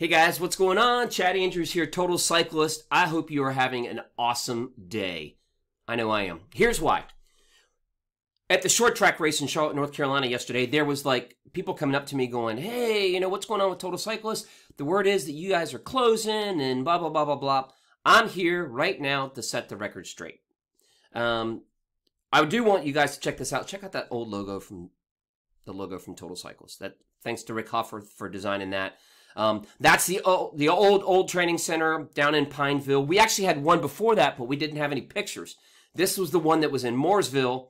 Hey guys, what's going on? Chad Andrews here, Total Cyclist. I hope you are having an awesome day. I know I am. Here's why. At the short track race in Charlotte, North Carolina yesterday, there was like people coming up to me going, hey, you know, what's going on with Total Cyclist? The word is that you guys are closing and blah, blah, blah, blah, blah. I'm here right now to set the record straight. I do want you guys to check this out. Check out that old logo from Total Cyclist. Thanks to Rick Hoffer for designing that. That's the old training center down in Pineville. We actually had one before that, but we didn't have any pictures. This was the one that was in Mooresville,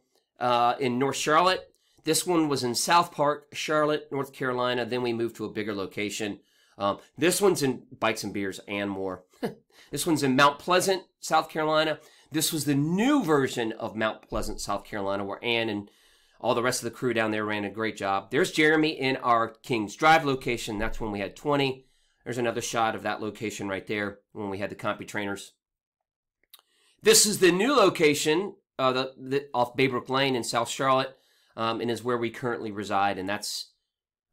in North Charlotte. This one was in South Park, Charlotte, North Carolina. Then we moved to a bigger location. This one's in Bikes and Beers and more. This one's in Mount Pleasant, South Carolina. This was the new version of Mount Pleasant, South Carolina, where Ann and all the rest of the crew down there ran a great job. There's Jeremy in our Kings Drive location. That's when we had 20. There's another shot of that location right there when we had the compy trainers. This is the new location off Baybrook Lane in South Charlotte, and is where we currently reside. And that's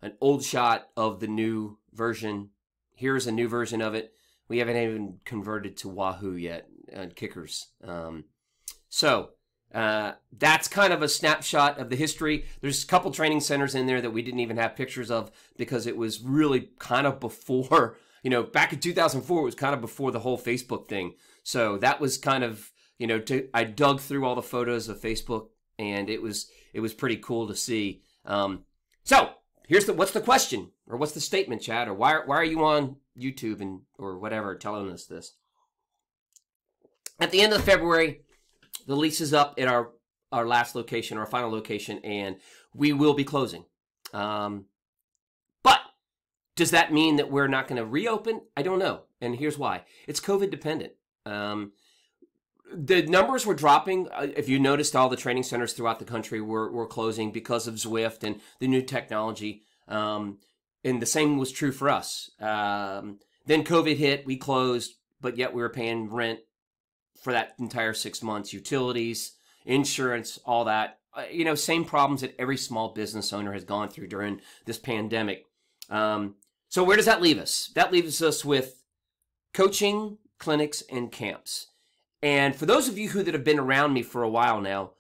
an old shot of the new version. Here's a new version of it. We haven't even converted to Wahoo yet, kickers. That's kind of a snapshot of the history. There's a couple training centers in there that we didn't even have pictures of because it was really kind of before, you know, back in 2004, it was kind of before the whole Facebook thing. So that was kind of, you know, I dug through all the photos of Facebook, and it was pretty cool to see. So here's what's the question, or what's the statement, Chad, or why are you on YouTube or whatever telling us this? At the end of February, the lease is up at our last location, our final location, and we will be closing. But does that mean that we're not going to reopen? I don't know, and here's why. It's COVID dependent. The numbers were dropping. If you noticed, all the training centers throughout the country were closing because of Zwift and the new technology, and the same was true for us. Then COVID hit, we closed, but yet we were paying rent for that entire 6 months, utilities, insurance, all that. You know, same problems that every small business owner has gone through during this pandemic. So where does that leave us? That leaves us with coaching, clinics, and camps. And for those of you that have been around me for a while now,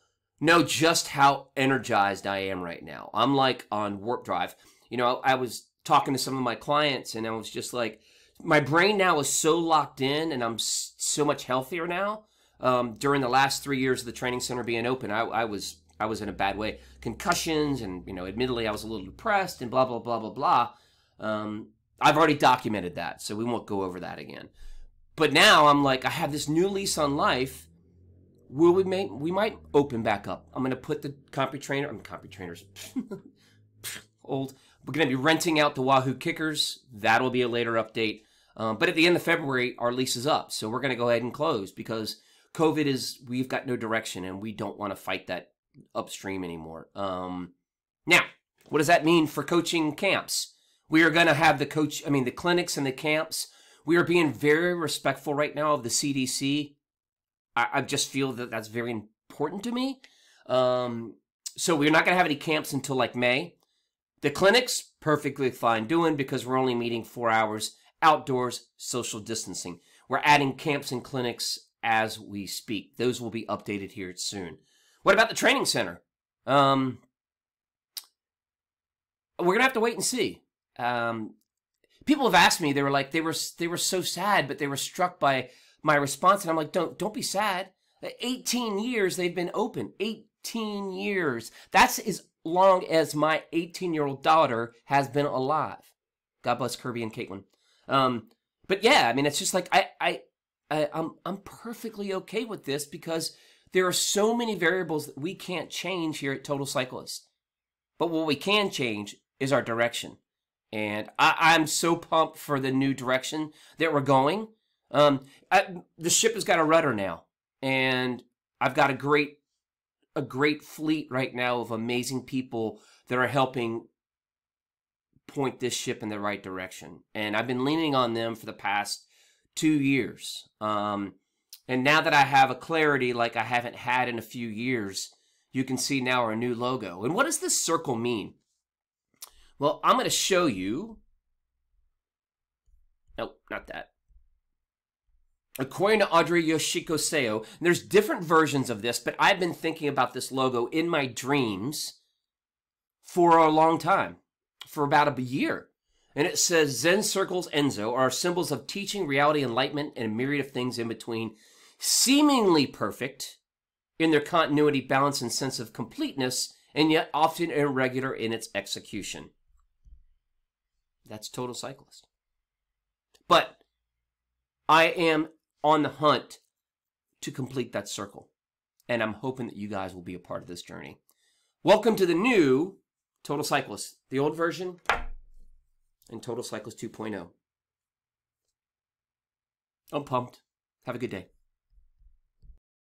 know just how energized I am right now. I'm like on warp drive. You know, I was talking to some of my clients, and I was just like, my brain now is so locked in, and I'm so much healthier now. During the last 3 years of the training center being open, I was in a bad way. Concussions, and, you know, admittedly I was a little depressed and blah, blah, blah, blah, blah. I've already documented that, so we won't go over that again. But now I'm like, I have this new lease on life. We might open back up. I'm going to put the compy trainers, old. We're going to be renting out the Wahoo kickers. That'll be a later update. But at the end of February, our lease is up. So we're going to go ahead and close because we've got no direction, and we don't want to fight that upstream anymore. Now, what does that mean for coaching camps? We are going to have the clinics and the camps. We are being very respectful right now of the CDC. I just feel that that's very important to me. So we're not going to have any camps until like May. The clinics, perfectly fine doing because we're only meeting 4 hours outdoors, social distancing. We're adding camps and clinics as we speak. Those will be updated here soon. What about the training center? We're going to have to wait and see. People have asked me, they were like, they were so sad, but they were struck by my response. And I'm like, don't be sad. 18 years they've been open. 18 years. That's as long as my 18-year-old daughter has been alive. God bless Kirby and Caitlin. But yeah, I mean, it's just like, I'm perfectly okay with this because there are so many variables that we can't change here at Total Cyclist. But what we can change is our direction. And I'm so pumped for the new direction that we're going. The ship has got a rudder now, and I've got a great fleet right now of amazing people that are helping point this ship in the right direction. And I've been leaning on them for the past 2 years. And now that I have a clarity like I haven't had in a few years, you can see now our new logo. And what does this circle mean? Well, I'm going to show you Nope, not that. According to Audrey Yoshiko Seo, there's different versions of this, but I've been thinking about this logo in my dreams for a long time, for about a year. And it says, Zen circles, Enzo, are symbols of teaching, reality, enlightenment, and a myriad of things in between, seemingly perfect in their continuity, balance, and sense of completeness, and yet often irregular in its execution. That's TotalCyclist. But I am on the hunt to complete that circle, and I'm hoping that you guys will be a part of this journey. Welcome to the new TotalCyclist, the old version, and TotalCyclist 2.0. I'm pumped. Have a good day.